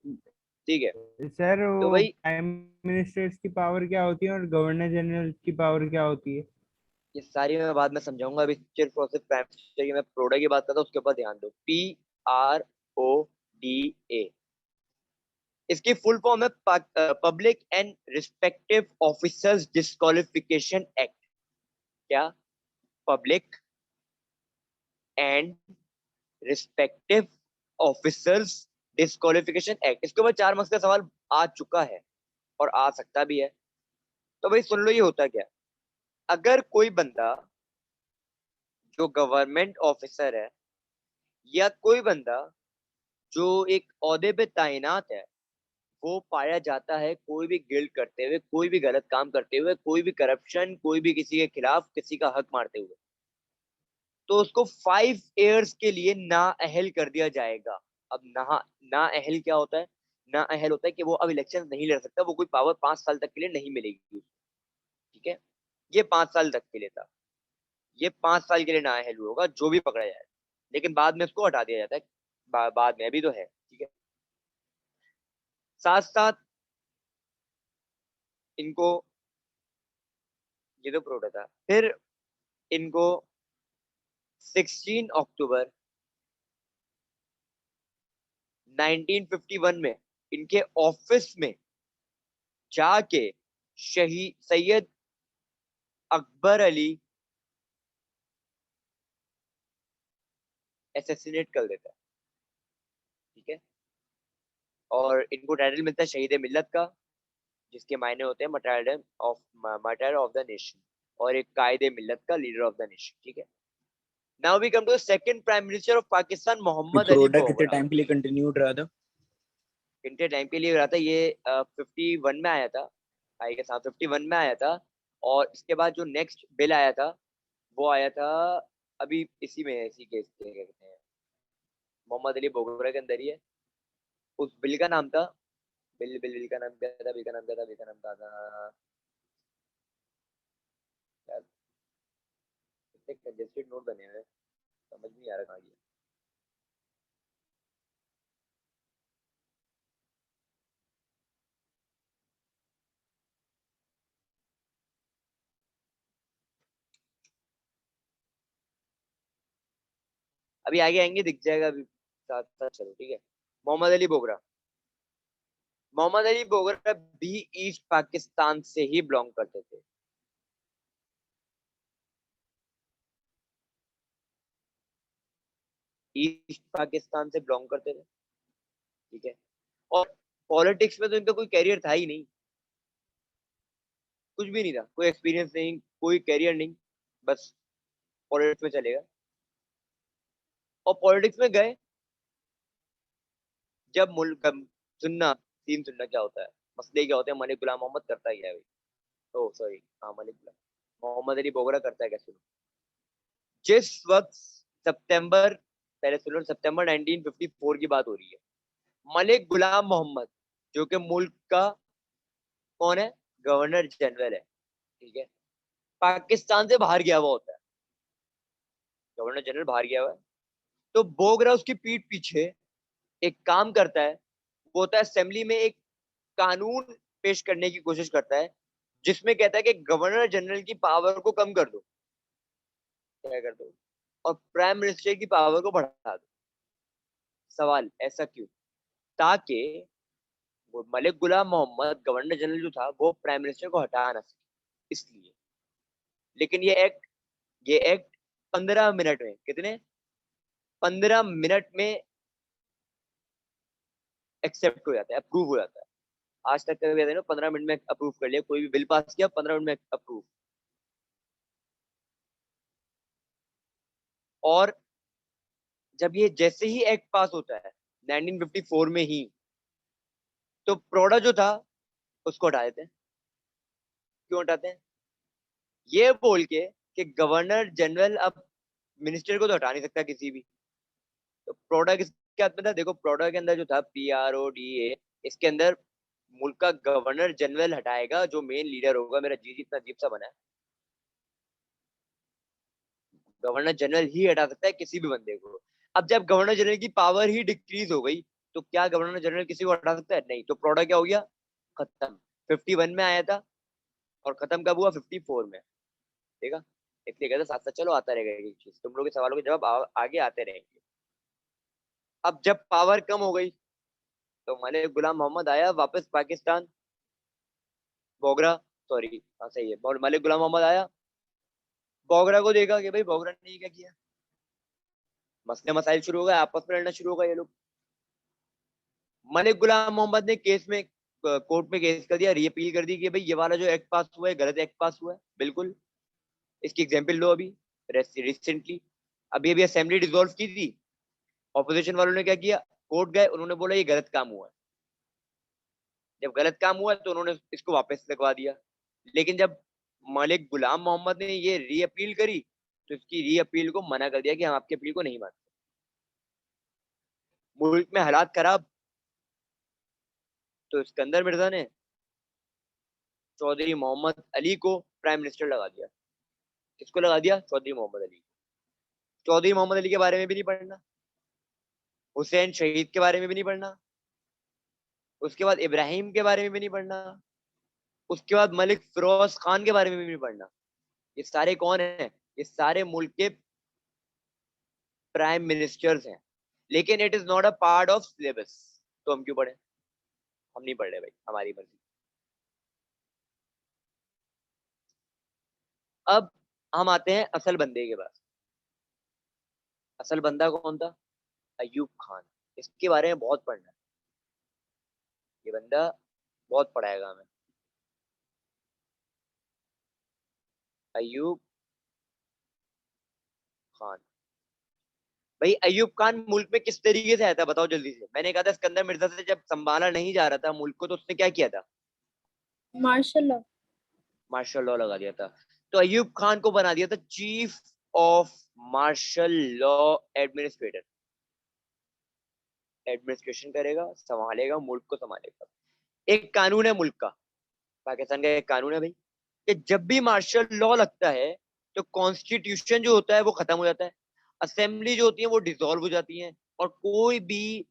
ठीक है। सर तो वो भाई प्राइम मिनिस्टर्स की पावर क्या होती है और गवर्नर जनरल की पावर क्या होती है? ये सारी मैं बाद में समझाऊंगा, अभी सिर्फ और सिर्फ प्राइम मिनिस्टर की मैं प्रोडा की बात करता हूँ, उसके ऊपर ध्यान दो। PRODA, इसकी फुल फॉर्म है public and respective officers disqualification act. क्या? Public and respective officers disqualification act. इसके ऊपर 4 मार्क्स का सवाल आ चुका है और आ सकता भी है। तो भाई सुन लो, ये होता क्या। अगर कोई बंदा जो गवर्नमेंट ऑफिसर है, या कोई बंदा जो एक ओहदे पे तैनात है, वो पाया जाता है कोई भी गिल्ड करते हुए, कोई भी गलत काम करते हुए, कोई भी करप्शन, कोई भी किसी के खिलाफ किसी का हक मारते हुए, तो उसको 5 इयर्स के लिए नाअहल कर दिया जाएगा। अब नाअहल क्या होता है? नाअहल होता है कि वो अब इलेक्शन नहीं लड़ सकता, वो कोई पावर 5 साल तक के लिए नहीं मिलेगी। ठीक है। ये 5 साल तक के लिए था। ये 5 साल के लिए नाअहल होगा जो भी पकड़ा जाए, लेकिन बाद में उसको हटा दिया जाता है। बाद में, अभी तो है। ठीक है। साथ साथ इनको, ये तो प्रोटा था, फिर इनको 16 अक्टूबर 1951 में इनके ऑफिस में जाके शहीद सैयद अकबर अली एसेसिनेट कर देता है। ठीक है। और इनको टाइटल मिलता है शहीद मिल्लत का, जिसके मायने होते हैं मार्टायर ऑफ द नेशन, और एक कायदे मिल्लत का, लीडर ऑफ द नेशन। ठीक है। Now we come to second prime minister of Pakistan, Mohammad Ali product कितने बोगरा। टाइम के लिए कंटिन्यूड रहा था? कितने टाइम के लिए रहा था ये? 51 में आया था, आई गेस। हाँ, 51 में आया था। और इसके बाद जो नेक्स्ट बिल आया था, वो आया था अभी इसी में है, इसी केस के, क्या कहते हैं, मोहम्मद अली बोगरा के अंदर ही है। उस बिल का नाम था, बिल का नाम क्या था? बिल का नाम था यार, इतने कंजेस्टेड नोट बने हुए हैं, समझ नहीं आ रहा कहाँ गया। अभी आगे आएंगे, दिख जाएगा अभी, साथ साथ चलो। ठीक है। मोहम्मद अली बोगरा। मोहम्मद अली बोगरा भी ईस्ट पाकिस्तान से ही बिलोंग करते थे। ईस्ट पाकिस्तान से बिलोंग करते थे। ठीक है। और पॉलिटिक्स में तो इनका कोई कैरियर था ही नहीं, कुछ भी नहीं था, कोई एक्सपीरियंस नहीं, कोई कैरियर नहीं, बस पॉलिटिक्स में चलेगा। और पॉलिटिक्स में गए जब मुल्क, सुनना, सीन सुनना क्या होता है, मसले क्या होते हैं, मलिक गुलाम मोहम्मद करता ही है भाई। ओ सॉरी, हाँ, मलिक गुलाम मोहम्मद अली बोगरा करता है क्या, सुनो। जिस वक्त सितंबर, पहले सुनो, सितंबर 1954 की बात हो रही है। मलिक गुलाम मोहम्मद, जो कि मुल्क का कौन है, गवर्नर जनरल है। ठीक है। पाकिस्तान से बाहर गया हुआ होता है, गवर्नर जनरल बाहर गया हुआ है। तो बोगरा उसकी पीठ पीछे एक काम करता है, वो होता है असेंबली में एक कानून पेश करने की कोशिश करता है, जिसमें कहता है कि गवर्नर जनरल की पावर को कम कर दो, क्या कर दो, और प्राइम मिनिस्टर की पावर को बढ़ा दो। सवाल, ऐसा क्यों? ताकि वो मलिक गुलाम मोहम्मद गवर्नर जनरल जो था, वो प्राइम मिनिस्टर को हटा ना सके, इसलिए। लेकिन ये एक्ट 15 मिनट में, कितने, 15 मिनट में एक्सेप्ट हो जाता है, अप्रूव हो जाता है। आज तक कभी ना 15 मिनट में अप्रूव कर लिया, कोई भी बिल पास किया 15 मिनट में अप्रूव। और जब ये जैसे ही एक्ट पास होता है 1954 में ही, तो प्रोडा जो था उसको हटा देते हैं। क्यों हटाते हैं? ये बोल के कि गवर्नर जनरल अब मिनिस्टर को तो हटा नहीं सकता किसी भी। तो प्रोडा किसके हाथ में था? देखो, प्रोडा के अंदर जो था, PRODA, इसके अंदर मुल्क का गवर्नर जनरल हटाएगा, जो मेन लीडर होगा। मेरा जी इतना अजीब सा बना है। गवर्नर जनरल ही हटा सकता है किसी भी बंदे को। अब जब गवर्नर जनरल की पावर ही डिक्रीज हो गई, तो क्या गवर्नर जनरल किसी को हटा सकता है? नहीं। तो प्रोडक्ट क्या हो गया? खत्म। 51 में आया था और खत्म कब हुआ? 54 में। ठीक है, इसलिए कहते साथ साथ चलो, आता रहेगा ये चीज, तुम लोग के सवालों के जवाब आगे आते रहेंगे। अब जब पावर कम हो गई तो मलिक गुलाम मोहम्मद आया वापस पाकिस्तान, बोगरा, सॉरी हाँ सही है, और मलिक गुलाम मोहम्मद आया, बोगरा को देखा कि भाई बोगरा ने क्या किया, मसले मसाइल शुरू हो गए, आपस में लड़ना शुरू हो गए ये लोग। मलिक गुलाम मोहम्मद ने केस में कोर्ट में केस कर दिया, रीअपील कर दी कि भाई ये वाला जो एक्ट पास हुआ है गलत एक्ट पास हुआ है, बिल्कुल। इसकी एग्जाम्पल लो अभी, रिसेंटली अभी अभी असेंबली डिसॉल्व की थी, ऑपोजिशन वालों ने क्या किया, कोर्ट गए, उन्होंने बोला ये गलत काम हुआ है। जब गलत काम हुआ तो उन्होंने इसको वापस लगवा दिया। लेकिन जब मलिक गुलाम मोहम्मद ने ये रीअपील करी तो इसकी रीअपील को मना कर दिया कि हम आपके अपील को नहीं मानते। मुल्क में हालात खराब, तो सिकंदर मिर्जा ने चौधरी मोहम्मद अली को प्राइम मिनिस्टर लगा दिया। किसको लगा दिया? चौधरी मोहम्मद अली। चौधरी मोहम्मद अली के बारे में भी नहीं पढ़ना, हुसैन शहीद के बारे में भी नहीं पढ़ना, उसके बाद इब्राहिम के बारे में भी नहीं पढ़ना, उसके बाद मलिक फिरोज खान के बारे में भी नहीं पढ़ना। ये सारे कौन है? ये सारे मुल्क के प्राइम मिनिस्टर्स हैं, लेकिन it is not a part of syllabus. तो हम क्यों पढ़े? हम नहीं पढ़ रहे भाई, हमारी मर्जी। अब हम आते हैं असल बंदे के पास। असल बंदा कौन था? अयूब खान। इसके बारे में बहुत पढ़ना है, ये बंदा बहुत पढ़ाएगा हमें। अयूब खान। भाई अयूब खान मुल्क में किस तरीके से आया था बताओ जल्दी से। मैंने कहा था सिकंदर मिर्जा से जब संभाला नहीं जा रहा था मुल्क को तो उसने क्या किया था? Martial law. मार्शल लॉ लगा दिया था। तो अयूब खान को बना दिया था chief of martial law administrator. Administration करेगा, संभालेगा, मुल्क को संभालेगा। एक कानून है मुल्क का, पाकिस्तान का एक कानून है भाई, कि जब भी मार्शल लॉ लगता है तो कॉन्स्टिट्यूशन जो होता है वो खत्म हो जाता है, असेंबली जो होती है वो डिसॉल्व हो जाती है, और कोई भी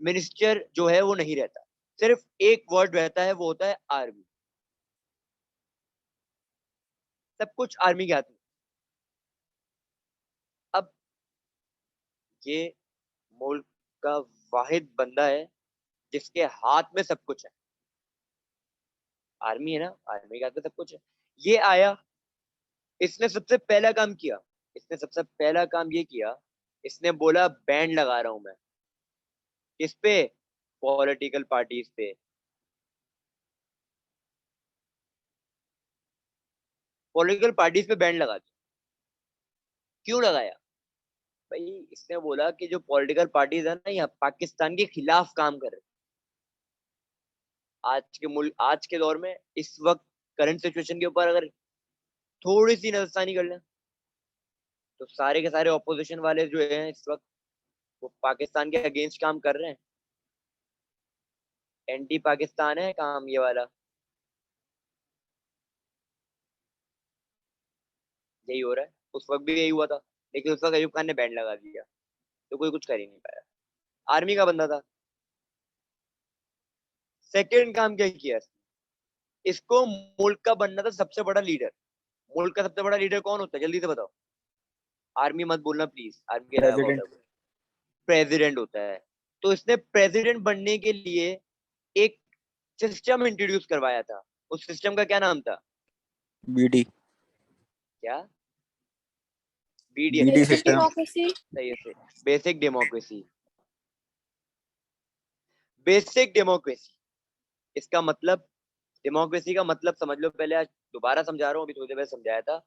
मिनिस्टर जो है वो नहीं रहता। सिर्फ एक वर्ड रहता है, वो होता है आर्मी। सब कुछ आर्मी के हाथ में। अब ये मुल्क का वाहिद बंदा है जिसके हाथ में सब कुछ है। आर्मी है ना, आर्मी के हाथ में सब कुछ है। ये आया, इसने सबसे पहला काम किया, इसने सबसे पहला काम ये किया, इसने बोला बैंड लगा रहा हूं मैं। किस पे? पॉलिटिकल पार्टीज पे। पॉलिटिकल पार्टीज पे बैंड लगा दिया। क्यों लगाया? भाई इसने बोला कि जो पॉलिटिकल पार्टीज है ना, ये पाकिस्तान के खिलाफ काम कर रहे हैं। आज के मुल्क, आज के दौर में, इस वक्त करंट सिचुएशन के ऊपर अगर थोड़ी सी नजरसानी कर लें तो सारे के सारे ऑपोजिशन वाले जो हैं इस वक्त, वो पाकिस्तान के अगेंस्ट काम कर रहे हैं। एंटी पाकिस्तान है काम ये वाला। यही हो रहा है, उस वक्त भी यही हुआ था, लेकिन उस वक्त अयूब खान ने बैंड लगा दिया तो कोई कुछ कर ही नहीं पाया। आर्मी का बंदा था। सेकंड काम क्या किया इसको? मुल्क का बनना था सबसे बड़ा लीडर। मुल्क का सबसे बड़ा लीडर कौन होता है जल्दी से बताओ? आर्मी मत बोलना प्लीज, आर्मी के अलावा होता प्रेसिडेंट। है, प्रेसिडेंट होता है। तो इसने प्रेसिडेंट बनने के लिए एक सिस्टम इंट्रोड्यूस करवाया था। उस सिस्टम का क्या नाम था? बीडी। क्या? BDA. BD basic system. Democracy. सही है, बेसिक डेमोक्रेसी। बेसिक डेमोक्रेसी, इसका मतलब, डेमोक्रेसी का मतलब समझ लो पहले, आज दोबारा समझा रहा हूँ, अभी थोड़ी देर पहले समझाया था।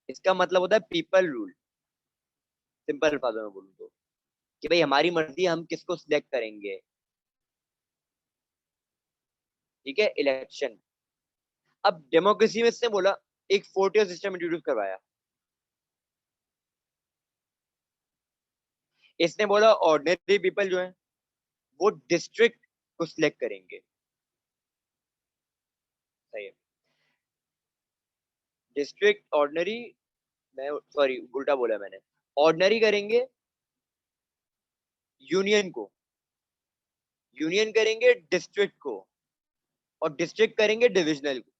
इसका मतलब होता है पीपल रूल। सिंपल अल्फाजों में बोलूँ तो, कि भाई हमारी मर्जी है, हम किसको सिलेक्ट करेंगे। ठीक है, इलेक्शन। अब डेमोक्रेसी में इसने बोला एक 4 tier सिस्टम इंट्रोड्यूस करवाया। इसने बोला ऑर्डिनरी पीपल जो है वो डिस्ट्रिक्ट को सिलेक्ट करेंगे। सही है, डिस्ट्रिक्ट ऑर्डिनरी, मैं सॉरी उल्टा बोला मैंने, ऑर्डिनरी करेंगे यूनियन को, यूनियन करेंगे डिस्ट्रिक्ट को, और डिस्ट्रिक्ट करेंगे डिविजनल को।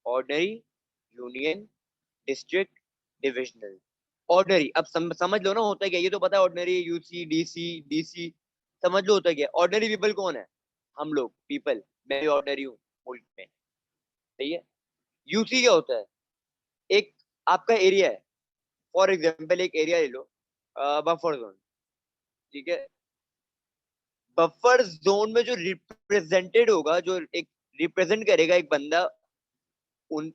Ordinary, union, district, divisional. Ordinary, अब समझ लो ना होता है क्या, ये तो पता है ऑर्डिनरी, यूसी, डीसी, डीसी, समझ लो होता है क्या। ऑर्डिनरी पीपल कौन है? हम लोग पीपल, मैं भी ऑर्डिनरी हूँ मुल्क में, सही है। यूसी क्या होता है? एक आपका एरिया है, फॉर एग्जाम्पल एक एरिया ले लो, बफर जोन, ठीक है। बफर जोन में जो रिप्रेजेंटेड होगा, जो एक रिप्रेजेंट करेगा एक बंदा, उन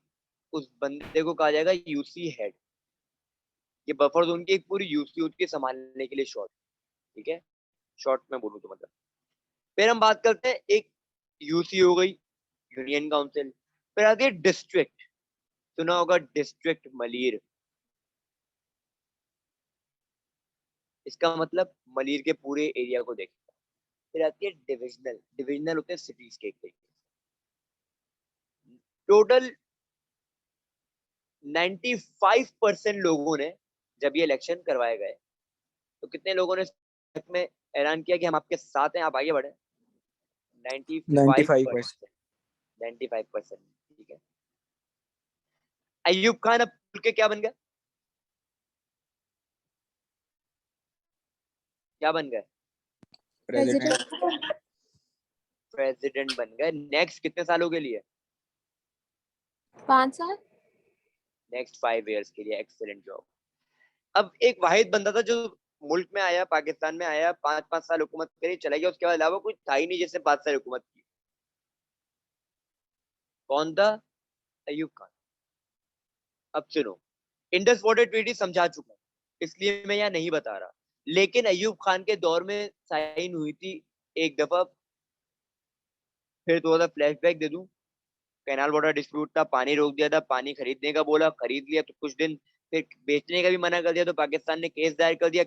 उस बंदे को कहा जाएगा यूसी हेड। ये बफर जोन की एक पूरी यूसी होती है संभालने के लिए, शॉर्ट, ठीक है, शॉर्ट में बोलूं तो मतलब। फिर हम बात करते हैं, एक यूसी हो गई, यूनियन काउंसिल। फिर आती है डिस्ट्रिक्ट, सुना होगा डिस्ट्रिक्ट मलीर, इसका मतलब मलीर के पूरे एरिया को देखेगा। फिर आती है डिविजनल, डिविजनल होते हैं सिटीज के एक टोटल 95% लोगों ने, जब ये इलेक्शन करवाए गए, तो कितने लोगों ने में ऐलान किया कि हम आपके साथ हैं, आप आगे बढ़े? 95%। 95%, ठीक है। अयूब खान अब खुल के क्या बन गया? क्या बन गए? प्रेसिडेंट। प्रेसिडेंट बन गए। नेक्स्ट कितने सालों के लिए? 5 साल। नेक्स्ट 5 years के लिए। Excellent job. अब एक वाहिद बंदा था जो मुल्क में आया, पाकिस्तान में आया, 5-5 साल हुकूमत करी, चला गया, उसके अलावा कुछ था ही नहीं जिसने 5 साल हुकूमत की। कौन था? अयूब खान। अब सुनो, इंडस वाटर ट्रीटी समझा चुका हूं, इसलिए मैं यहाँ नहीं बता रहा, लेकिन अयूब खान के दौर में साइन हुई थी एक दफा। फिर थोड़ा सा फ्लैशबैक दे दूं। कैनाल वाटर डिस्प्यूट था, पानी रोक दिया था, पानी खरीदने का बोला, खरीद लिया तो कुछ दिन, फिर बेचने का भी मना कर दिया, तो पाकिस्तान ने केस दायर कर दिया।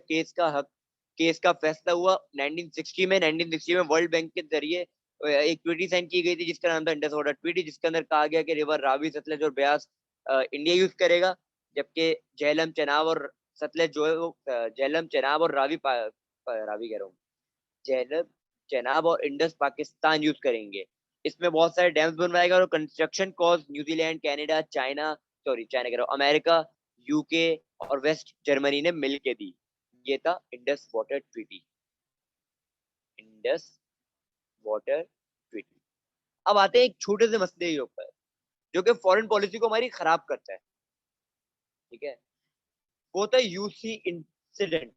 केस का फैसला हुआ 1960 में। 1960 में वर्ल्ड बैंक के जरिए एक ट्वीटी साइन की गई थी जिसका नाम था इंडस वाटर ट्वीटी, जिसके अंदर कहा गया कि रिवर रावी, सतलज और ब्यास इंडिया यूज करेगा, जबकि झेलम, चेनाब और सतलज जो है वो झेलम, चेनाब और रावी कह रहा हूँ, झेलम, चेनाब और इंडस पाकिस्तान यूज करेंगे। इसमें बहुत सारे डैम्स बनवाएगा और construction cost New Zealand, Canada, China कह रहा हूँ, अमेरिका, यूके और वेस्ट जर्मनी ने मिलके दी। ये था Indus water treaty. Indus water treaty. अब आते हैं एक छोटे से मसले के ऊपर जो कि फॉरेन पॉलिसी को हमारी खराब करता है, ठीक है। वो था यूसी इंसिडेंट।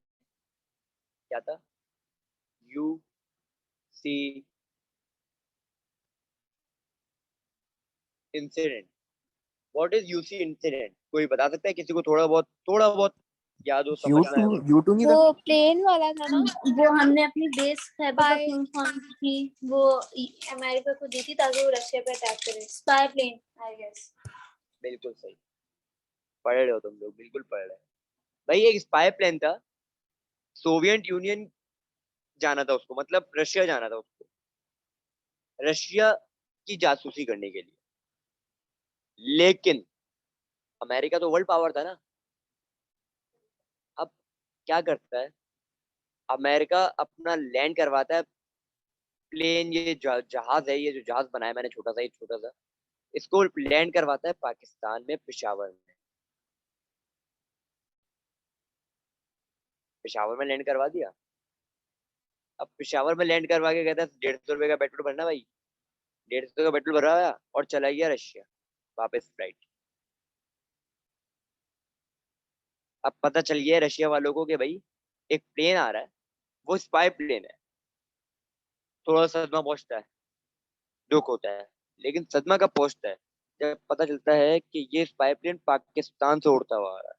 क्या था? UC incident. What is UC incident? कोई बता सकता है? किसी को थोड़ा बहुत याद हो, समझना है तो। यूटू नहीं था? वो प्लेन वाला था ना, वो हमने अपनी बेस खैबर पख्तूनख्वा की वो अमेरिका को दी थी ताकि वो रशिया पे अटैक करे। Spy plane, I guess. बिल्कुल सही पढ़ रहे हो तुम लोग, बिल्कुल पढ़ रहे हैं भाई। एक स्पाई प्लेन था, सोवियत यूनियन जाना था उसको, मतलब रशिया जाना था उसको, रशिया की जासूसी करने के लिए। लेकिन अमेरिका तो वर्ल्ड पावर था ना। अब क्या करता है अमेरिका? अपना लैंड करवाता है प्लेन, ये जहाज है, ये जो जहाज बनाया मैंने छोटा सा, ये छोटा सा, इसको लैंड करवाता है पाकिस्तान में, पेशावर में। पेशावर में लैंड करवा दिया। अब पेशावर में लैंड करवा के कहता है 150 रुपए का पेट्रोल भरना भाई। 150 का पेट्रोल भरा और चला गया रशिया वापस फ्लाइट। अब पता चल गया रशिया वालों को कि भाई एक प्लेन आ रहा है, वो स्पाई प्लेन है। थोड़ा सदमा पहुंचता है, दुख होता है, लेकिन सदमा कब पहुंचता है? जब पता चलता है कि ये स्पाई प्लेन पाकिस्तान से उड़ता हुआ आ रहा है।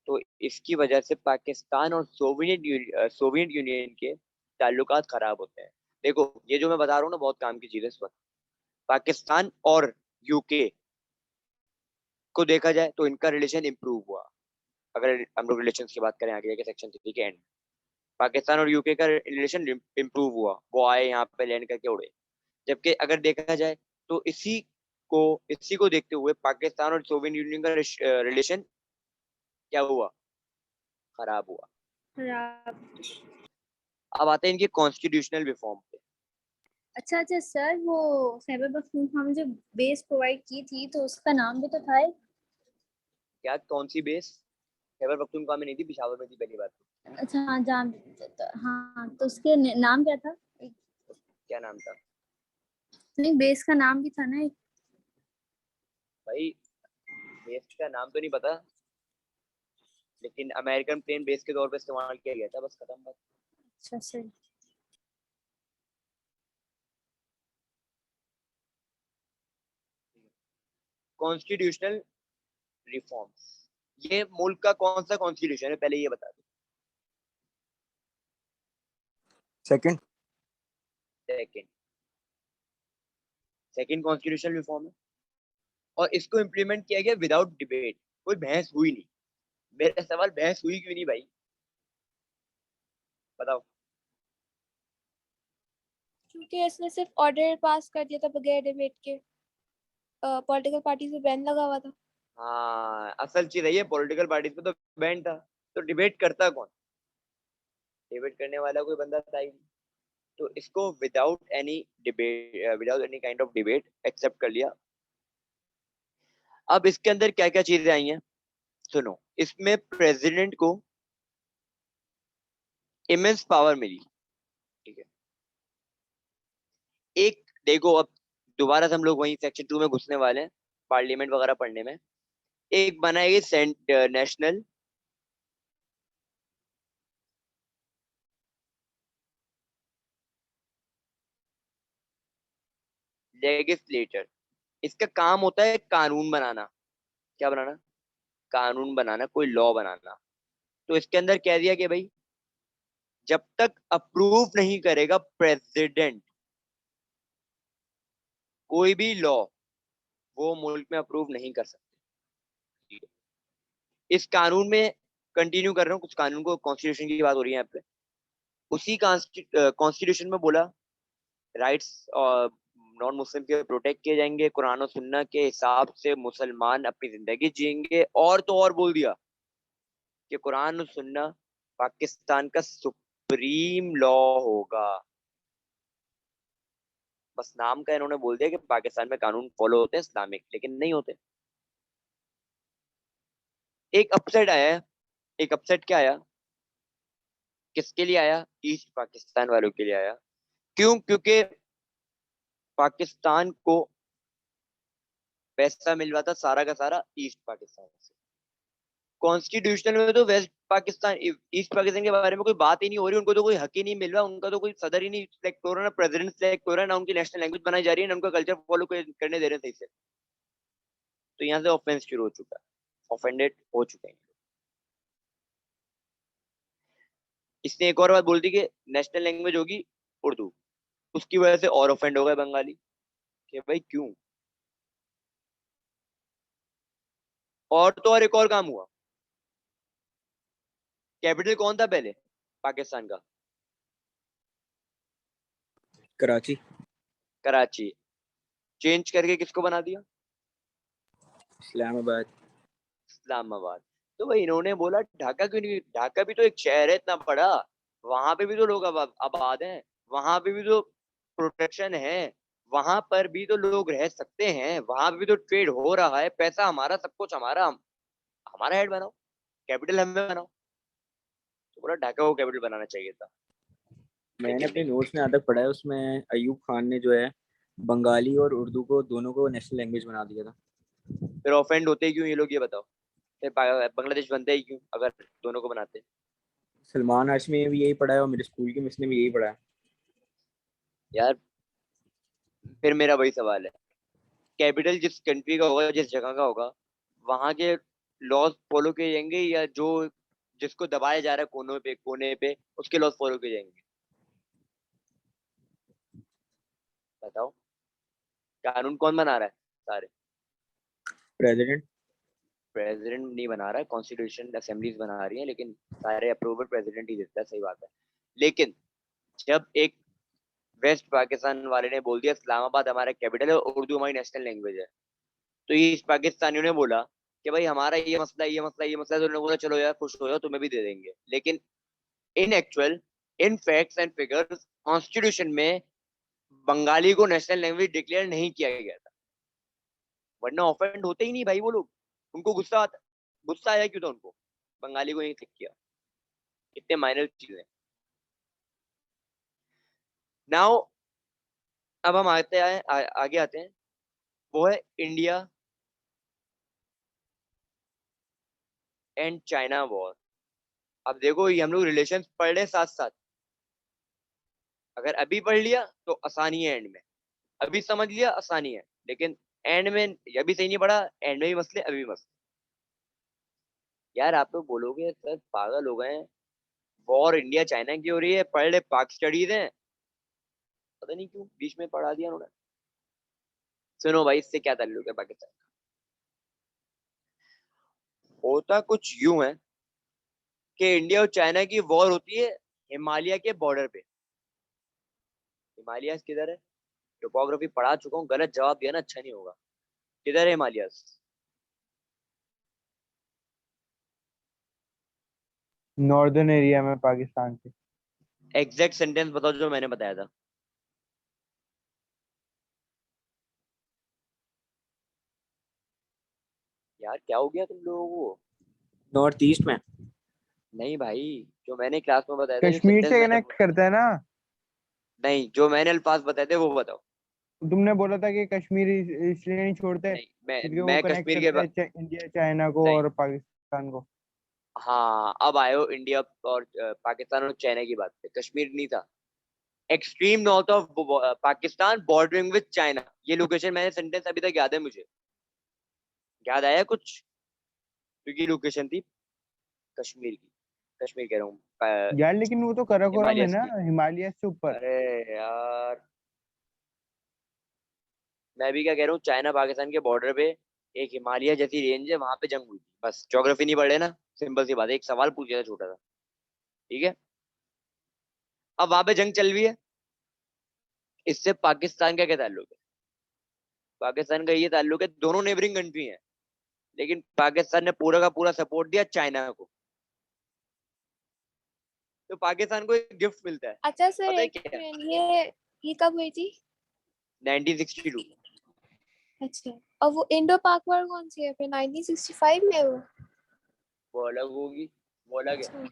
तो इसकी वजह से पाकिस्तान और सोवियत यूनियन के ताल्लुकात खराब होते हैं। देखो ये जो मैं बता रहा हूँ ना, बहुत काम की चीज है इस वक्त। पाकिस्तान और यूके को देखा जाए तो इनका रिलेशन इंप्रूव हुआ। अगर हम लोग रिलेशन की बात करें आगे के सेक्शन 3 के एंड, पाकिस्तान और यूके का रिलेशन इंप्रूव हुआ, वो आए यहाँ पे लैंड करके उड़े। जबकि अगर देखा जाए तो इसी को देखते हुए पाकिस्तान और सोवियत यूनियन का रिलेशन क्या हुआ? खराब हुआ। अब आते हैं इनके कॉन्स्टिट्यूशनल रिफॉर्म पे। अच्छा अच्छा सर, वो खैबर पख्तूनख्वा में जो बेस प्रोवाइड की थी तो उसका नाम भी तो था एक। क्या कौन सी बेस? खैबर पख्तूनख्वा में नहीं थी, पिशावर में थी पहली बात तो। अच्छा हाँ जान, हाँ तो उसके नाम क्या था? एक, क्या नाम था नहीं बेस का नाम भी था ना एक। भाई? बेस का नाम तो नहीं पता, लेकिन अमेरिकन प्लेन बेस के तौर पे इस्तेमाल किया गया था, बस खत्म बात। अच्छा सर। कॉन्स्टिट्यूशनल रिफॉर्म्स, ये मुल्क का कौन सा कॉन्स्टिट्यूशन है पहले ये बता दो। Second. Second, second constitutional reform है, और इसको इम्प्लीमेंट किया गया विदाउट डिबेट। कोई बहस हुई नहीं। मेरा सवाल, बहस हुई क्यों नहीं भाई? बताओ। क्योंकि इसने सिर्फ ऑर्डर पास कर दिया था बगैर डिबेट के। पॉलिटिकल पार्टी से बैन लगा हुआ था। हाँ, असल चीज है ये, पॉलिटिकल पार्टीज पे तो बैन था, तो डिबेट करता कौन? डिबेट करने वाला कोई बंदा था ही नहीं। तो इसको without any debate, without any kind of debate accept कर लिया। अब इसके अंदर क्या क्या चीजें आई हैं सुनो। इसमें प्रेसिडेंट को इमेंस पावर मिली, ठीक है। एक देखो, अब दोबारा से हम लोग वही सेक्शन 2 में घुसने वाले हैं, पार्लियामेंट वगैरह पढ़ने में। एक बनाएगी नेशनल लेजिस्लेटर। इसका काम होता है कानून बनाना। क्या बनाना? कानून बनाना, कोई लॉ बनाना। तो इसके अंदर कह दिया कि भाई जब तक अप्रूव नहीं करेगा प्रेसिडेंट कोई भी लॉ, वो मुल्क में अप्रूव नहीं कर सकते। इस कानून में कंटिन्यू कर रहा हूँ, कुछ कानून को, कॉन्स्टिट्यूशन की बात हो रही है यहाँ पे। उसी कॉन्स्टिट्यूशन में बोला राइट्स और नॉन मुस्लिम के प्रोटेक्ट किए जाएंगे, कुरान और सुन्ना के हिसाब से मुसलमान अपनी जिंदगी जिएंगे। और तो और बोल दिया कि कुरान और सुन्ना पाकिस्तान का सुप्रीम लॉ होगा। बस नाम का इन्होंने बोल दिया कि पाकिस्तान में कानून फॉलो होते हैं इस्लामिक, लेकिन नहीं होते। एक अपसेट आया है। एक अपसेट क्या आया? किसके लिए आया? ईस्ट पाकिस्तान वालों के लिए आया। क्यों? क्योंकि पाकिस्तान को पैसा मिल रहा था सारा का सारा ईस्ट पाकिस्तान से। कॉन्स्टिट्यूशनल में तो वेस्ट पाकिस्तान, ईस्ट पाकिस्तान के बारे में कोई बात ही नहीं हो रही। उनको तो कोई हक ही नहीं मिल रहा, उनका तो कोई सदर ही नहीं सिलेक्ट हो रहा, ना प्रेसिडेंट सिलेक्ट हो रहा है, ना उनकी नेशनल लैंग्वेज बनाई जा रही है, ना उनका कल्चर फॉलो करने दे रहे हैं सही से। तो यहाँ से ऑफेंस शुरू हो चुका है, ऑफेंडेड हो चुके हैं। इसने एक और बात बोल दी कि नेशनल लैंग्वेज होगी उर्दू, उसकी वजह से और ऑफेंड हो गए बंगाली कि भाई क्यों। और तो और एक और काम हुआ। कैपिटल कौन था पहले पाकिस्तान का? कराची। कराची। चेंज करके किसको बना दिया? इस्लामाबाद। इस्लामाबाद। तो भाई इन्होंने बोला ढाका क्यों नहीं? ढाका भी तो एक शहर है इतना बड़ा, वहां पे भी तो लोग आबाद हैं, वहां पे भी तो प्रोटेक्शन है, वहां पर भी तो लोग रह सकते हैं, वहां पे भी तो ट्रेड हो रहा है, पैसा हमारा, सब कुछ हमारा, हमारा हेड बनाओ, कैपिटल हमें बनाओ। तो बोला ढाका को कैपिटल बनाना चाहिए था, मैंने लेकिन अपने नहीं। नोट्स में यहाँ तक पढ़ा है, उसमें अयूब खान ने जो है बंगाली और उर्दू को दोनों को नेशनल लैंग्वेज बना दिया था। फिर ऑफेंड होते ही क्यों ये लोग, ये बताओ? फिर बांग्लादेश बनते ही क्यों अगर दोनों को बनाते? सलमान हाशमी ने भी यही पढ़ा है और मेरे स्कूल के मिस ने भी यही पढ़ा है। यार फिर मेरा वही सवाल है, कैपिटल जिस कंट्री का होगा, जिस जगह का होगा, वहां के लॉज फॉलो किए जाएंगे, या जो जिसको दबाया जा रहा है कोने पे उसके लॉज फॉलो किए जाएंगे? बताओ। कानून कौन बना रहा है? सारे प्रेसिडेंट। प्रेसिडेंट नहीं बना रहा है, कॉन्स्टिट्यूशन असेंबलीज बना रही है, लेकिन सारे अप्रूवल प्रेसिडेंट ही देता है, सही बात है। लेकिन जब एक वेस्ट पाकिस्तान वाले ने बोल दिया इस्लामाबाद हमारा कैपिटल है, उर्दू हमारी नेशनल लैंग्वेज है, तो ईस्ट पाकिस्तानियों ने बोला कि भाई हमारा ये मसला, ये मसला, ये मसला है। तो उन्होंने बोला चलो यार खुश हो जाओ, तुम्हें भी दे देंगे। लेकिन इन actual in facts and figures constitution में बंगाली को नेशनल लैंग्वेज डिक्लेयर नहीं किया गया था, वरना ऑफेंड होते ही नहीं भाई वो लोग। उनको गुस्सा आया क्यों था उनको, बंगाली को नहीं क्लिक किया। इतने माइनर चीजें। नाउ अब हम आगे आते हैं, वो है इंडिया एंड चाइना वॉर। अब देखो ये हम लोग रिलेशन पढ़ रहे साथ साथ, अगर अभी पढ़ लिया तो आसानी है, एंड में अभी समझ लिया आसानी है, लेकिन एंड में अभी सही नहीं पढ़ा, एंड में भी मसले अभी भी मसले। यार आप लोग बोलोगे सर पागल हो गए हैं, वॉर इंडिया चाइना की हो रही है, पढ़ ले पाक स्टडीज है, पता नहीं क्यों बीच में पढ़ा दिया उन्होंने। सुनो भाई, इससे क्या ताल्लुक है पाकिस्तान का? होता कुछ यूं है कि इंडिया और चाइना की वॉर होती है हिमालय के बॉर्डर पे। हिमालयस किधर है? टोपोग्राफी पढ़ा चुका हूँ, गलत जवाब दिया ना अच्छा नहीं होगा। किधर है हिमालयस? नॉर्दर्न एरिया में पाकिस्तान के। एग्जैक्ट सेंटेंस बताओ जो मैंने बताया था। यार क्या हो गया तुम लोगों को? नॉर्थ ईस्ट में। नहीं भाई, जो मैंने क्लास में बताया था, जो कश्मीर सेंटेंस से मैंने कनेक्ट करता है ना। नहीं, जो मैंने अल्फाज बताए थे वो बताओ। तुमने बोला था कि कश्मीर इसलिए नहीं छोड़ते नहीं, मैं क्योंकि वो मैं कनेक्ट कश्मीर के करते हैं इंडिया चाइना को नहीं। और पाकिस्तान को। हाँ अब आयो इंडिया और पाकिस्तान और चाइना की बात पे। कश्मीर नहीं था, extreme north of Pakistan bordering with China, ये लोकेशन मैंने सेंटेंस अभी तक याद है मुझे। याद आया कुछ? क्योंकि लोकेशन थी कश्मीर की, कश्मीर कह रहा हूँ, यार लेकिन वो तो कराकोरम है हिमालयस ना, की। हिमालय से ऊपर। अरे यार, मैं भी क्या कह रहा हूँ, चाइना पाकिस्तान के बॉर्डर पे एक हिमालय जैसी रेंज है, वहां पे जंग हुई थी। बस ज्योग्राफी नहीं पढ़ रहे ना, सिंपल सी बात है, एक सवाल पूछा था छोटा सा, ठीक है। अब वहां पे जंग चल रही है, इससे पाकिस्तान का क्या ताल्लुक है? पाकिस्तान का ये ताल्लुक है, दोनों नेबरिंग कंट्री हैं, लेकिन पाकिस्तान ने पूरा का पूरा सपोर्ट दिया चाइना को, तो पाकिस्तान को एक गिफ्ट मिलता है, अच्छा सर पता है एक क्या? मिनट, ये कब हुई थी? 1962। अच्छा, और वो इंडो पाक वॉर कौन सी है फिर? 1965 में वो? वो अलग होगी, वो अलग है। अच्छा, सर।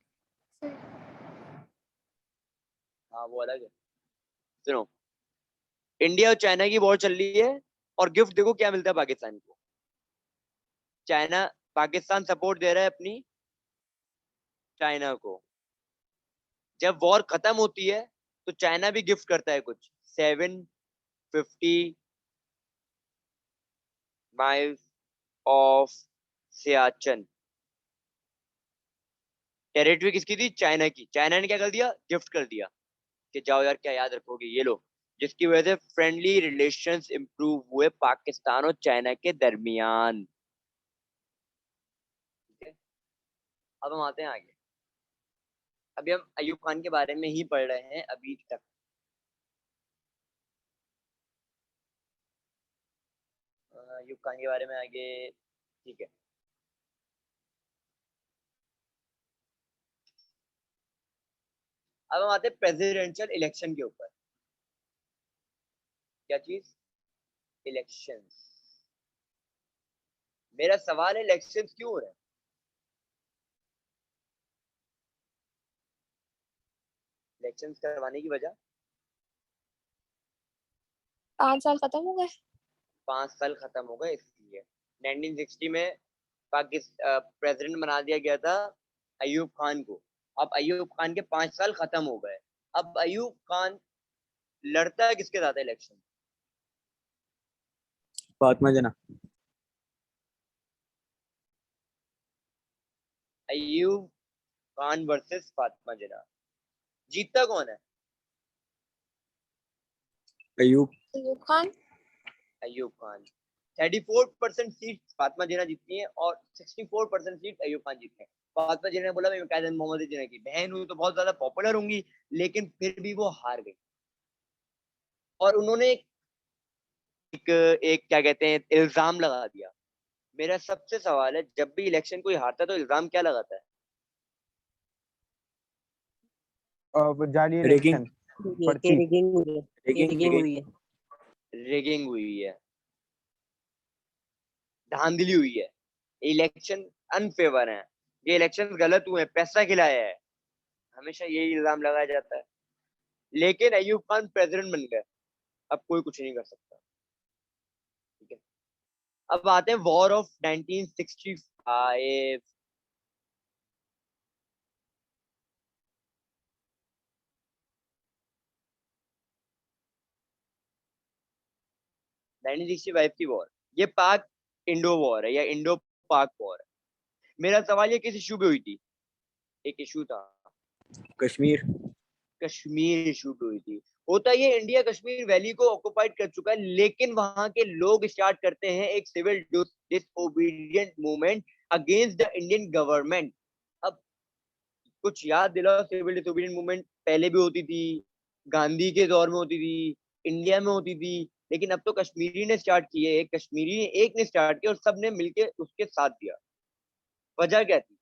हाँ वो अलग है। सुनो, इंडिया और चाइना की वॉर चल रही है, और गिफ्ट देखो क्या मिलता है पाकिस्तान को। चाइना, पाकिस्तान सपोर्ट दे रहा है अपनी चाइना को। जब वॉर खत्म होती है तो चाइना भी गिफ्ट करता है कुछ, 750 माइल्स ऑफ सियाचन। टेरिटरी किसकी थी? चाइना की। चाइना ने क्या कर दिया? गिफ्ट कर दिया कि जाओ यार, क्या याद रखोगे, ये लो। जिसकी वजह से फ्रेंडली रिलेशंस इंप्रूव हुए पाकिस्तान और चाइना के दरमियान। ठीक है, अब हम आते हैं आगे। अभी हम अयूब खान के बारे में ही पढ़ रहे हैं अभी तक। अयूब खान के बारे में आगे, ठीक है। अब हम आते हैं प्रेसिडेंशियल इलेक्शन के ऊपर। क्या चीज? इलेक्शंस। मेरा सवाल है, इलेक्शंस क्यों हो रहे हैं? इलेक्शंस करवाने की वजह? 5 साल खत्म हो गए। 5 साल खत्म हो गए इसलिए। 1960 में पाकिस्तान प्रेसिडेंट बना दिया गया था अयूब खान को। अब अयूब खान के 5 साल खत्म हो गए। अब अयूब खान लड़ता है किसके साथ इलेक्शन? फातिमा जना। अयूब खान वर्सेस फातिमा जिन्ना। जीतता कौन है? अयूब। अयूब खान। अयूब खान। 34% सीट फातिमा जिन्ना जीतती है और 64% सीट अयूब खान जीतते हैं। फातिमा जिन्ना ने बोला मैं कायद मोहम्मद जिन्ना की बहन हूँ तो बहुत ज्यादा पॉपुलर होंगी, लेकिन फिर भी वो हार गई। और उन्होंने एक क्या कहते हैं, इल्जाम लगा दिया। मेरा सबसे सवाल है, जब भी इलेक्शन कोई हारता है तो इल्जाम क्या लगाता है? जाली Rigging. इलेक्शन पर्ची Rigging, rigging. रिगिंग हुई है, धांधली हुई है, इलेक्शन अनफेवर है, ये इलेक्शन गलत हुए हैं, पैसा खिलाया है, हमेशा यही इल्जाम लगाया जाता है। लेकिन अयूब खान प्रेसिडेंट बन गए, अब कोई कुछ नहीं कर सकता। ठीक है, अब आते हैं वॉर ऑफ 1965। की वॉर, ये पाक इंडो वॉर है या इंडो पाक वॉर है। मेरा सवाल ये किस इशू पे हुई थी? एक इशू था कश्मीर. कश्मीर इशू पे हुई थी। होता ये इंडिया कश्मीर वैली को ऑक्युपाइड कर चुका है, लेकिन वहां के लोग स्टार्ट करते हैं एक civil disobedient movement against the Indian government. अब कुछ याद दिलाओ, सिविल डिसओबीडिएंट मूवमेंट पहले भी होती थी, गांधी के दौर में होती थी, इंडिया में होती थी, लेकिन अब तो कश्मीरी ने स्टार्ट की है। कश्मीरी एक ने स्टार्ट किया और सब ने मिलके उसके साथ दिया। वजह क्या थी?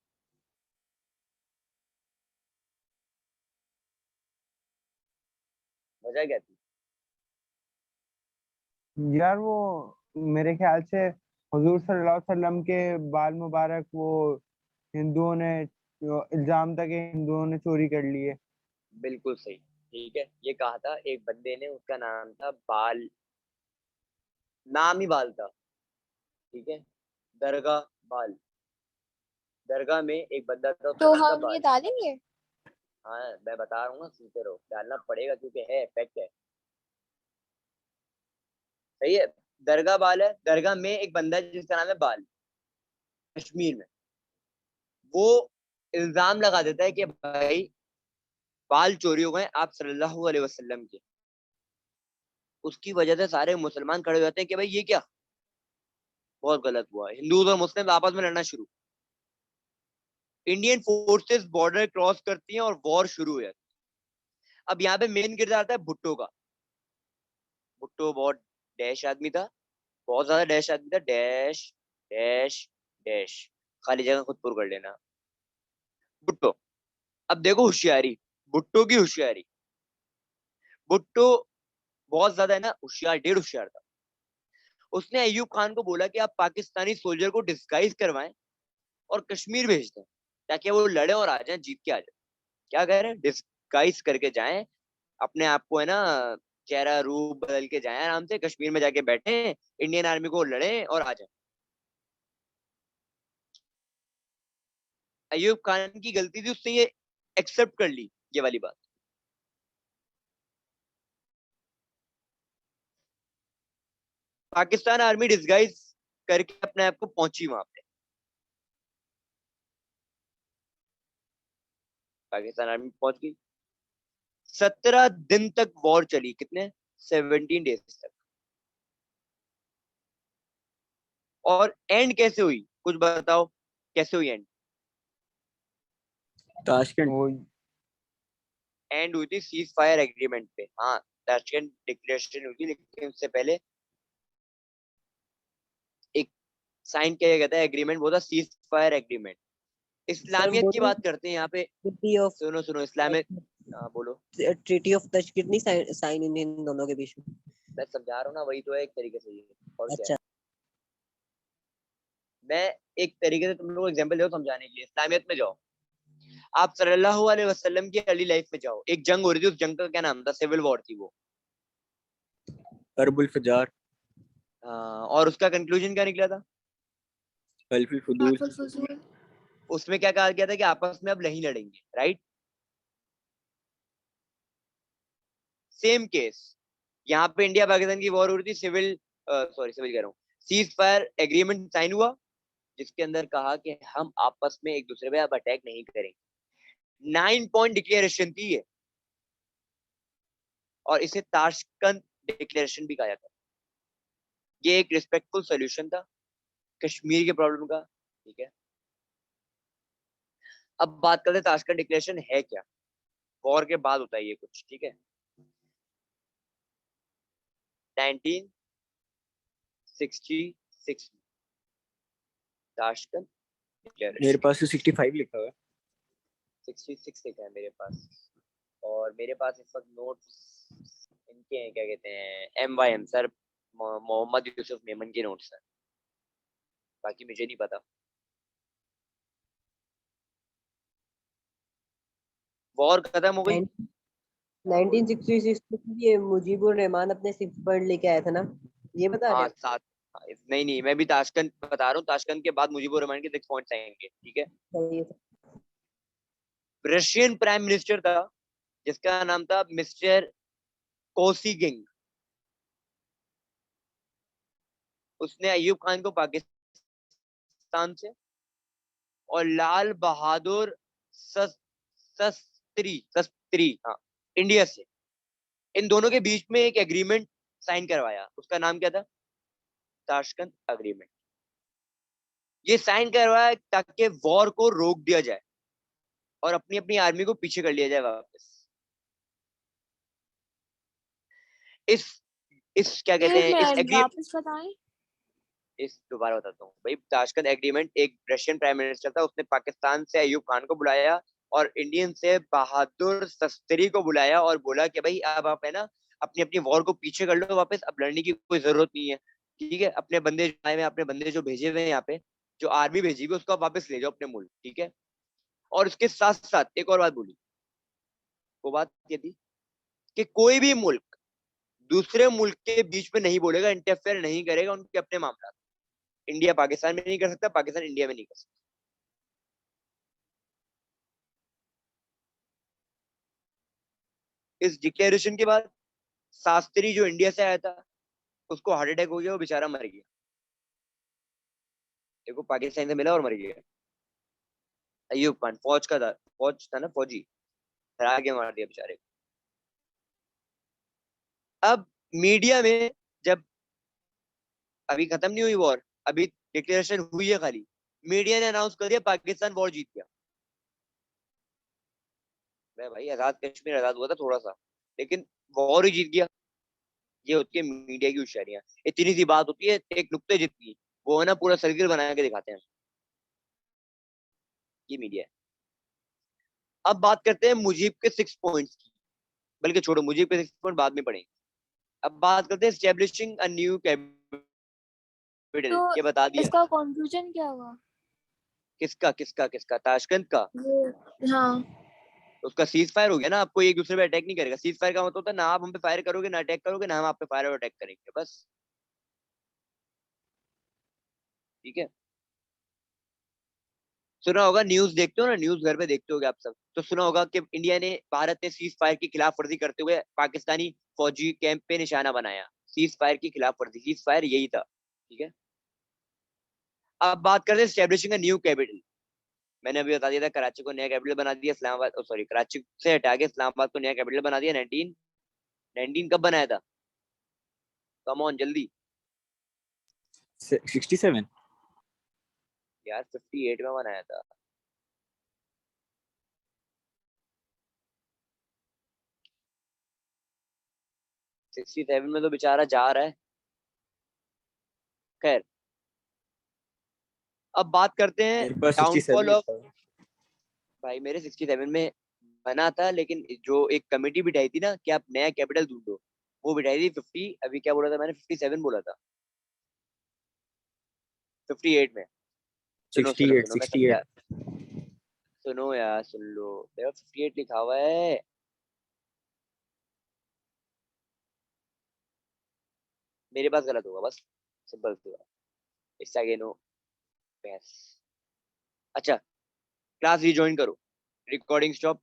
वजह क्या थी? यार वो मेरे ख्याल से हुजूर सल्लल्लाहु अलैहि वसल्लम के बाल मुबारक वो हिंदुओं ने इल्जाम था कि हिंदुओं ने चोरी कर लिए। बिल्कुल सही। ठीक है, ये कहा था एक बंदे ने, उसका नाम था बाल, नाम ही बाल था। ठीक है, दरगाह बाल, दरगाह में एक बंदा था, उसका तो नाम था हम ये बाल। डालेंगे? हाँ मैं बता रहा हूँ ना, सुनते रहो, डालना पड़ेगा क्योंकि है, फैक्ट है। सही है, दरगाह बाल है, दरगाह में एक बंदा है जिसका नाम है बाल, कश्मीर में। वो इल्जाम लगा देता है कि भाई बाल चोरी हो गए आप सल्लल्लाहु अलैहि वसल्लम के। उसकी वजह से सारे मुसलमान खड़े हो जाते हैं कि भाई ये क्या, बहुत गलत हुआ। हिंदू और मुस्लिम आपस में लड़ना शुरू, इंडियन फोर्सेस बॉर्डर क्रॉस करती हैं और वॉर शुरू हो जाती है। अब यहाँ पे मेन किरदार आता है भुट्टो का। भुट्टो बहुत डैश आदमी था, बहुत ज्यादा डैश आदमी था, डैश डैश डैश, खाली जगह खुद पुर कर लेना। भुट्टो, अब देखो होशियारी, भुट्टो की होशियारी। भुट्टो बहुत ज्यादा है ना होशियार, ढेर होशियार था। उसने अयूब खान को बोला कि आप पाकिस्तानी सोल्जर को डिस्गाइज करवाएं और कश्मीर भेज दें ताकि वो लड़े और आ जाए, जीत के आ जाए। क्या कह रहे हैं? डिस्गाइज करके जाएं, अपने आप को है ना चेहरा रूप बदल के जाएं, आराम से कश्मीर में जाके बैठे, इंडियन आर्मी को लड़े और आ जाए। अयूब खान की गलती थी, उसने ये एक्सेप्ट कर ली ये वाली बात। पाकिस्तान आर्मी डिस्गाइज करके अपने आप को पहुंची वहां पे। पाकिस्तान आर्मी पहुंच गई, 17 दिन तक वॉर चली। कितने? 17 डेज तक। और एंड कैसे हुई, कुछ बताओ, कैसे हुई एंड? ताशकंद. वो एंड हुई थी सीज फायर एग्रीमेंट पे। हाँ, ताशकंद डिक्लेरेशन हुई थी, लेकिन उससे पहले एक साइन किया गया था एग्रीमेंट, वो था सीज फायर एग्रीमेंट। इस्लामियत की बात करते हैं यहाँ पे। ट्रीटी ऑफ सुनो सुनो, इस्लामिक, हाँ बोलो। ट्रीटी ऑफ तशकीद नहीं साइन इन दोनों के बीच में। मैं समझा रहा हूँ ना, वही तो है एक तरीके से ये, और क्या अच्छा है? मैं एक तरीके से तुम लोगों को एग्जांपल दो समझाने के लिए। इस्लामियत में जाओ, आप सल्लल्लाहु अलैहि वसल्लम की अर्ली लाइफ में जाओ, एक जंग हो रही थी, उस जंग का क्या नाम था? सिविल वॉर थी वो। अरबुल फजार. और उसका कंक्लूजन क्या निकला था? हल्फुल फुदूल. हल्फुल फुजूल। उसमें क्या कहा गया था कि आपस में अब नहीं लड़ेंगे, राइट? सेम केस यहाँ पे इंडिया पाकिस्तान की वॉर हो रही थी, सिविल सिविल कह रहा हूँ, सीज फायर एग्रीमेंट साइन हुआ, जिसके अंदर कहा कि हम आपस में एक दूसरे पे अब अटैक नहीं करेंगे। 9 पॉइंट डिक्लेरेशन थी ये, और इसे ताशकंद डिक्लेरेशन भी कहा जाता है। ये एक रिस्पेक्टफुल सोल्यूशन था कश्मीर के प्रॉब्लम का। ठीक है, अब बात करते हैं ताशकंद डिक्लेरेशन है क्या। वॉर के बाद होता है ये कुछ। ठीक है, 1966 ताशकंद मेरे डिक्लेरेशन। पास तो 65 लिखा हुआ है. 66 लिखा है मेरे पास, और मेरे पास इस वक्त नोट्स इनके हैं, क्या कहते हैं, MYM सर, मोहम्मद यूसुफ मेमन के नोट्स हैं, बाकी मुझे नहीं पता। वॉर खत्म हो गई। 1966 में ये मुजीबुर रहमान अपने 6 पॉइंट लेके आया था ना, ये बता रहे हाँ हैं? सात। नहीं नहीं, मैं भी ताशकंद बता रहा हूँ, ताशकंद के बाद मुजीबुर रहमान के 6 पॉइंट्स आएंगे, ठीक है। सही है। रशियन प्राइम मिनिस्टर था जिसका नाम था मिस्टर कोसिगिंग। उसने अयूब खान को पाकिस्तान से और लाल बहादुर शस्त्री शस्त्री, हाँ, इंडिया से, इन दोनों के बीच में एक एग्रीमेंट साइन करवाया। उसका नाम क्या था? Tashkent agreement. ये साइन करवाया ताकि वॉर को रोक दिया जाए और अपनी अपनी आर्मी को पीछे कर लिया जाए वापस। इस क्या कहते एक हैं, इस मिनट वापस बताएं। इस दोबारा बताता हूँ भाई। ताशकंद एग्रीमेंट, एक रशियन प्राइम मिनिस्टर था, उसने पाकिस्तान से अयूब खान को बुलाया और इंडियन से बहादुर शस्त्री को बुलाया और बोला कि भाई अब आप है ना अपनी अपनी वॉर को पीछे कर लो वापस, अब लड़ने की कोई जरूरत नहीं है, ठीक है। अपने बंदे जो आए हुए हैं, अपने बंदे जो भेजे हुए हैं यहाँ पे, जो आर्मी भेजी हुई है, उसको आप वापस ले जाओ अपने मुल्क, ठीक है। और उसके साथ साथ एक और बात बोली। वो बात ये थी कि कोई भी मुल्क दूसरे मुल्क के बीच में नहीं बोलेगा, इंटरफेयर नहीं करेगा उनके अपने मामला। इंडिया पाकिस्तान में नहीं कर सकता, पाकिस्तान इंडिया में नहीं कर सकता। इस डिक्लेरेशन के बाद शास्त्री जो इंडिया से आया था, उसको हार्ट अटैक हो गया, वो बेचारा मर गया। देखो, पाकिस्तान से मिला और मर गया। अयूब खान फौज का था, फौज था ना, फौजी, हरा के मार दिया बेचारे को। अब मीडिया में, जब अभी खत्म नहीं हुई वॉर, अभी डिक्लेरेशन हुई है खाली, मीडिया ने अनाउंस कर दिया पाकिस्तान वॉर जीत गया। मैं भाई, आजाद कश्मीर आजाद हुआ था थोड़ा सा, लेकिन वॉर ही जीत गया। ये होती है मीडिया की होशियारियां। इतनी सी बात होती है एक नुक्ते जितनी, वो है ना पूरा सर्किल बना के दिखाते हैं। ये मीडिया है। अब बात करते हैं मुजीब के 6 पॉइंट्स की, बल्कि छोड़ो, मुजीब के 6 पॉइंट बाद में पढ़ेंगे। अब बात करते हैं एस्टेब्लिशिंग अ न्यू कैपिटल। तो ये बता दिया। इसका कंक्लूजन क्या हुआ? किसका किसका किसका? ताशकंद का। वो हाँ। उसका सीज फायर हो गया ना, आपको एक दूसरे पे अटैक नहीं करेगा। सीज फायर का मतलब होता है ना आप हम पे फायर करोगे, ना अटैक करोगे, ना हम आप पे फायर और अटैक करेंगे, बस, ठीक है। सुना होगा, न्यूज देखते हो ना, न्यूज घर पे देखते होगे आप सब, तो सुना होगा कि इंडिया ने, भारत ने सीज फायर की खिलाफ वर्जी करते हुए पाकिस्तानी फौजी कैंप पे निशाना बनाया। सीज फायर की खिलाफ वर्जी, सीज फायर यही था, ठीक है। अब बात करते हैं स्टैब्लिशिंग अ न्यू कैपिटल। मैंने अभी बता दिया था, कराची को नया कैपिटल बना दिया, इस्लामाबाद, सॉरी, कराची से हटा के इस्लामाबाद को नया कैपिटल बना दिया। 1919 कब बनाया था? कम ऑन जल्दी 67। यार, 58 में बनाया था। सिक्सटी सेवन में तो बेचारा जा रहा है। खैर, अब बात करते हैं मेरे पास 67 डाउनफॉल ऑफ। लिखा है। भाई मेरे 67 में बना था, लेकिन जो एक कमेटी बिठाई थी ना कि आप नया कैपिटल ढूंढो, वो बिठाई थी 50, अभी क्या बोला था मैंने, 57 बोला था। 58 में। सुनो सुनो 68 सुनो, मैं समझा। 68। सुनो यार, सुन लो, देखो 58 लिखा हुआ है। मेरे पास गलत होगा बस, सिंपल सी बात। इससे आगे नो बहस। अच्छा, क्लास रिज्वाइन करो, रिकॉर्डिंग स्टॉप,